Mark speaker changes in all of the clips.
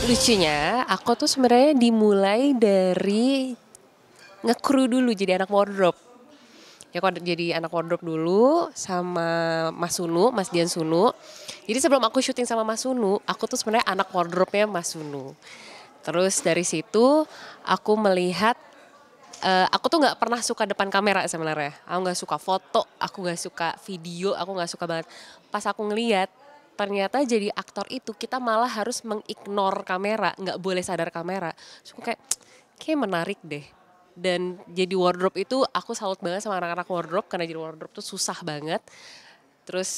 Speaker 1: Lucunya, aku tuh sebenarnya dimulai dari nge-crew dulu jadi anak wardrobe. Ya aku jadi anak wardrobe dulu sama Mas Sunu, Mas Dian Sunu. Jadi sebelum aku syuting sama Mas Sunu, aku tuh sebenarnya anak wardrobe-nya Mas Sunu. Terus dari situ aku melihat aku tuh nggak pernah suka depan kamera sebenarnya. Aku nggak suka foto, aku nggak suka video, aku nggak suka banget. Pas aku ngeliat, ternyata jadi aktor itu kita malah harus mengignore kamera, nggak boleh sadar kamera. Terus aku kayak menarik deh. Dan jadi wardrobe itu aku salut banget sama anak-anak wardrobe karena jadi wardrobe tuh susah banget. Terus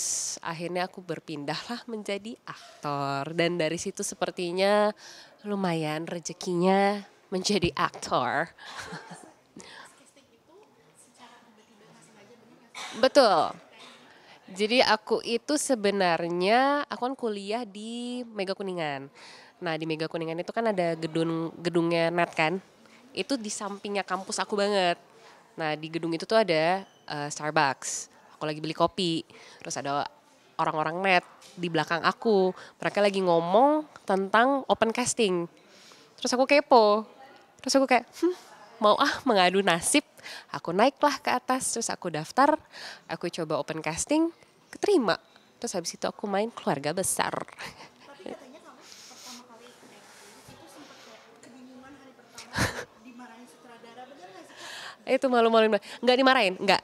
Speaker 1: akhirnya aku berpindahlah menjadi aktor dan dari situ sepertinya lumayan rezekinya menjadi aktor. Betul. Jadi aku itu sebenarnya aku kan kuliah di Mega Kuningan. Nah di Mega Kuningan itu kan ada gedungnya Net kan. Itu di sampingnya kampus aku banget. Nah di gedung itu tuh ada Starbucks. Aku lagi beli kopi. Terus ada orang-orang Net di belakang aku. Mereka lagi ngomong tentang open casting. Terus aku kepo. Terus aku kayak, mau mengadu nasib. Aku naiklah ke atas, terus aku daftar. Aku coba open casting, keterima. Terus habis itu aku main Keluarga Besar.
Speaker 2: Tapi katanya kamu pertama kali acting itu sempat kayak kebingungan hari pertama dimarahin sutradara, bener gak sih Kak?
Speaker 1: Itu malu-maluin banget. Nggak dimarahin, nggak.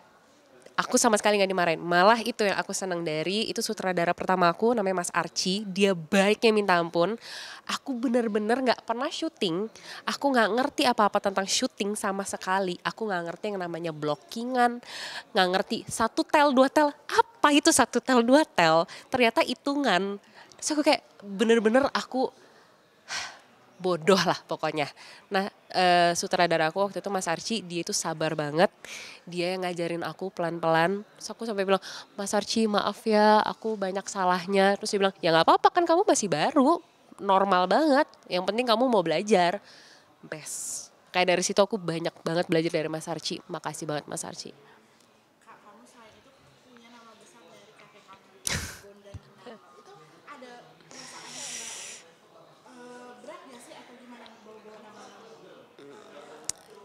Speaker 1: Aku sama sekali nggak dimarahin. Malah itu yang aku senang dari, itu sutradara pertama aku namanya Mas Archie. Dia baiknya minta ampun. Aku bener-bener nggak pernah syuting. Aku nggak ngerti apa-apa tentang syuting sama sekali. Aku nggak ngerti yang namanya blockingan. Nggak ngerti satu tel, dua tel. Apa itu satu tel, dua tel? Ternyata hitungan. Terus aku kayak bener-bener aku bodoh lah pokoknya. Nah sutradara aku waktu itu Mas Archie, dia itu sabar banget. Dia yang ngajarin aku pelan-pelan. Terus aku sampai bilang, Mas Archie maaf ya aku banyak salahnya. Terus dia bilang, ya gak apa-apa kan kamu masih baru. Normal banget, yang penting kamu mau belajar. Best. Kayak dari situ aku banyak banget belajar dari Mas Archie. Makasih banget Mas Archie.
Speaker 2: Kak, kamu selain itu punya nama besar dari kakek kamu, Bondan Winarno. Itu ada perasaannya nggak berat gak sih atau gimana bawa-bawa nama-nama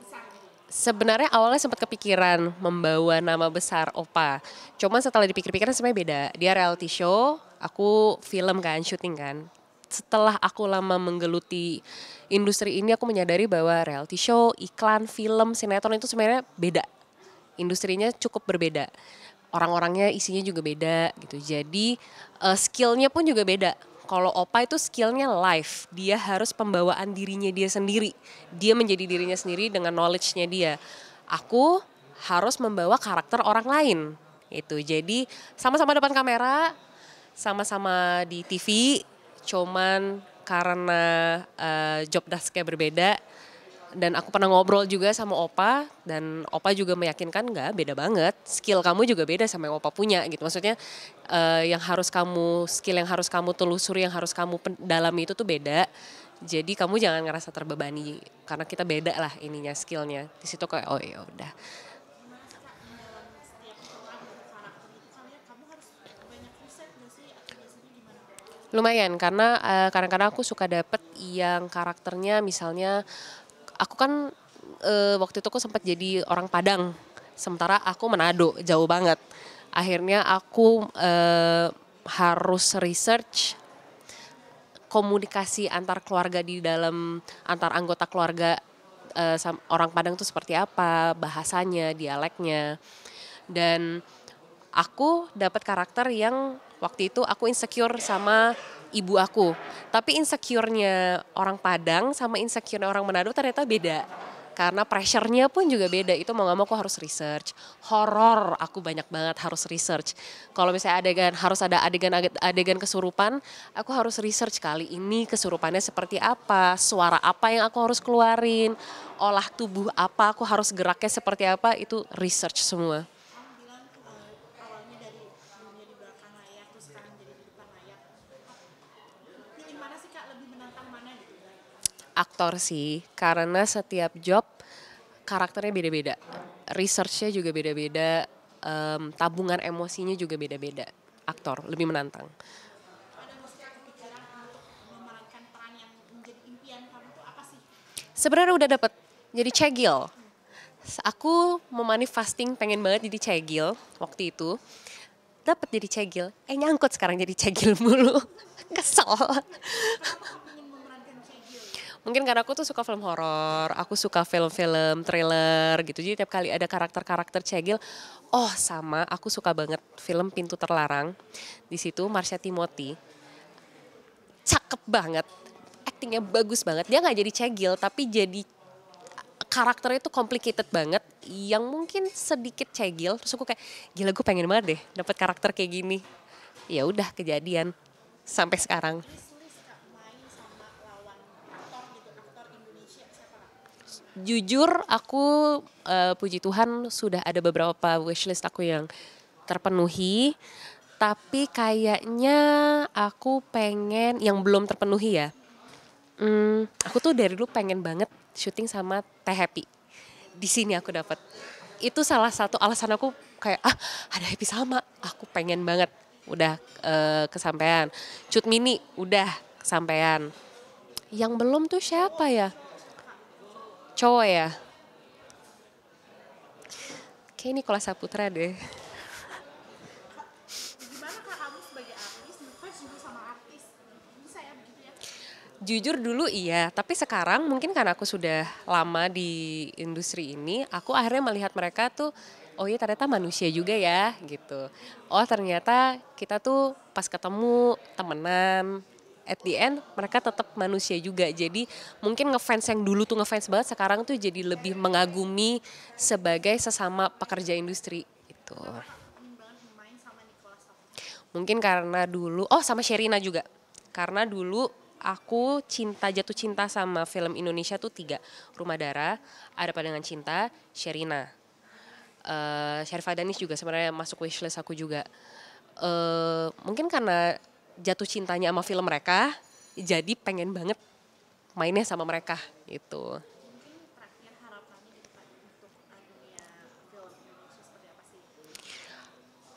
Speaker 2: besar gitu?
Speaker 1: Sebenarnya awalnya sempat kepikiran membawa nama besar Opa. Cuman setelah dipikir-pikir sebenarnya beda. Dia reality show, aku film kan, syuting kan. Setelah aku lama menggeluti industri ini, aku menyadari bahwa reality show, iklan, film, sinetron itu sebenarnya beda. Industrinya cukup berbeda. Orang-orangnya isinya juga beda gitu. Jadi skillnya pun juga beda. Kalau Opa itu skillnya live, dia harus pembawaan dirinya dia sendiri. Dia menjadi dirinya sendiri dengan knowledge-nya dia. Aku harus membawa karakter orang lain. Itu jadi sama-sama depan kamera, sama-sama di TV, cuman karena job desk-nya berbeda, dan aku pernah ngobrol juga sama Opa dan Opa juga meyakinkan nggak beda banget, skill kamu juga beda sama yang Opa punya gitu, maksudnya yang harus kamu skill yang harus kamu telusuri, yang harus kamu dalami itu tuh beda. Jadi kamu jangan ngerasa terbebani karena kita beda lah ininya skillnya. Di situ kayak oh ya udah.
Speaker 2: Gimana sih Kak mendalami setiap peran atau karakter itu, kalian kamu harus banyak riset gak sih atau biasanya gimana?
Speaker 1: Lumayan karena kadang-kadang aku suka dapet yang karakternya misalnya aku kan waktu itu aku sempat jadi orang Padang, sementara aku Manado, jauh banget. Akhirnya aku harus research komunikasi antar keluarga di dalam antar anggota keluarga orang Padang itu seperti apa, bahasanya, dialeknya. Dan aku dapat karakter yang waktu itu aku insecure sama ibu aku. Tapi insecure-nya orang Padang sama insecure-nya orang Manado ternyata beda. Karena pressure-nya pun juga beda. Itu mau gak mau aku harus research. Horor aku banyak banget harus research. Kalau misalnya adegan harus ada adegan kesurupan, aku harus research kali ini kesurupannya seperti apa, suara apa yang aku harus keluarin, olah tubuh apa aku harus geraknya seperti apa, itu research semua.
Speaker 2: Kamu bilang awalnya dari dunia di belakang layar terus sekarang jadi di depan layar. Pilih mana sih Kak, lebih menantang mana gitu?
Speaker 1: Aktor sih, karena setiap job karakternya beda-beda, researchnya juga beda-beda, tabungan emosinya juga beda-beda. Aktor lebih menantang.
Speaker 2: Ada nggak sih Kak kepikiran untuk memerankan peran yang menjadi
Speaker 1: Sebenarnya udah dapet jadi cegil. Aku memanifesting pengen banget jadi cegil waktu itu. Dapat jadi cegil, nyangkut sekarang jadi cegil mulu. Kesel.
Speaker 2: Ingin memerankan Cegil.
Speaker 1: Mungkin karena aku tuh suka film horor, aku suka film-film thriller gitu. Jadi tiap kali ada karakter-karakter cegil, oh sama aku suka banget film Pintu Terlarang. Di situ Marsha Timothy cakep banget, aktingnya bagus banget. Dia nggak jadi cegil tapi jadi karakternya itu complicated banget yang mungkin sedikit cegil. Terus aku kayak gila gue pengen banget deh dapat karakter kayak gini. Ya udah kejadian sampai sekarang.
Speaker 2: List Kak main sama lawan aktor gitu, aktor Indonesia siapa Kak?
Speaker 1: Jujur aku puji Tuhan sudah ada beberapa wishlist aku yang terpenuhi. Tapi kayaknya aku pengen yang belum terpenuhi ya. Aku tuh dari dulu pengen banget syuting sama Teh Happy. Di sini aku dapat. Itu salah satu alasan aku kayak ada Happy sama. Aku pengen banget. Udah kesampaian. Cut Mini udah kesampaian. Yang belum tuh siapa ya? Cowok ya? Kayak Nicholas Saputra deh.
Speaker 2: Gimana Kak kamu sebagai artis ngefans juga sama artis? Bisa ya begitu ya?
Speaker 1: Jujur dulu iya, tapi sekarang mungkin karena aku sudah lama di industri ini, aku akhirnya melihat mereka tuh, oh iya ternyata manusia juga ya gitu. Oh ternyata kita tuh pas ketemu temenan, at the end mereka tetap manusia juga. Jadi mungkin ngefans yang dulu tuh ngefans banget, sekarang tuh jadi lebih mengagumi sebagai sesama pekerja industri gitu.
Speaker 2: Ingin banget main sama Nicholas Saputra.
Speaker 1: Mungkin karena dulu, oh sama Sherina juga. Karena dulu aku jatuh cinta sama film Indonesia tuh 3. Rumah Darah, Ada Pandangan Cinta, Sherina. Sherifah Danis juga sebenarnya masuk wishlist aku juga. Mungkin karena jatuh cintanya sama film mereka, jadi pengen banget mainnya sama mereka gitu.
Speaker 2: Mungkin terakhir harapannya gitu Kak untuk dunia film Indonesia seperti apa sih?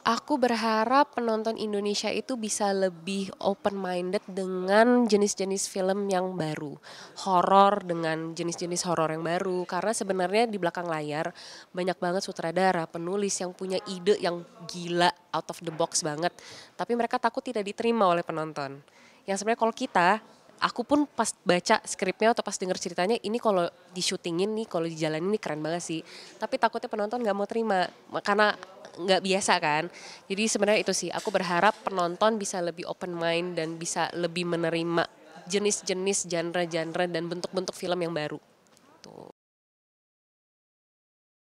Speaker 1: Aku berharap penonton Indonesia itu bisa lebih open-minded dengan jenis-jenis film yang baru. Horor dengan jenis-jenis horor yang baru. Karena sebenarnya di belakang layar banyak banget sutradara, penulis yang punya ide yang gila, out of the box banget. Tapi mereka takut tidak diterima oleh penonton. Yang sebenarnya kalau kita, aku pun pas baca skripnya atau pas denger ceritanya, ini kalau di syutingin nih, kalau dijalanin ini keren banget sih. Tapi takutnya penonton gak mau terima, karena nggak biasa kan. Jadi sebenarnya itu sih, aku berharap penonton bisa lebih open mind dan bisa lebih menerima jenis-jenis genre-genre dan bentuk-bentuk film yang baru. Tuh.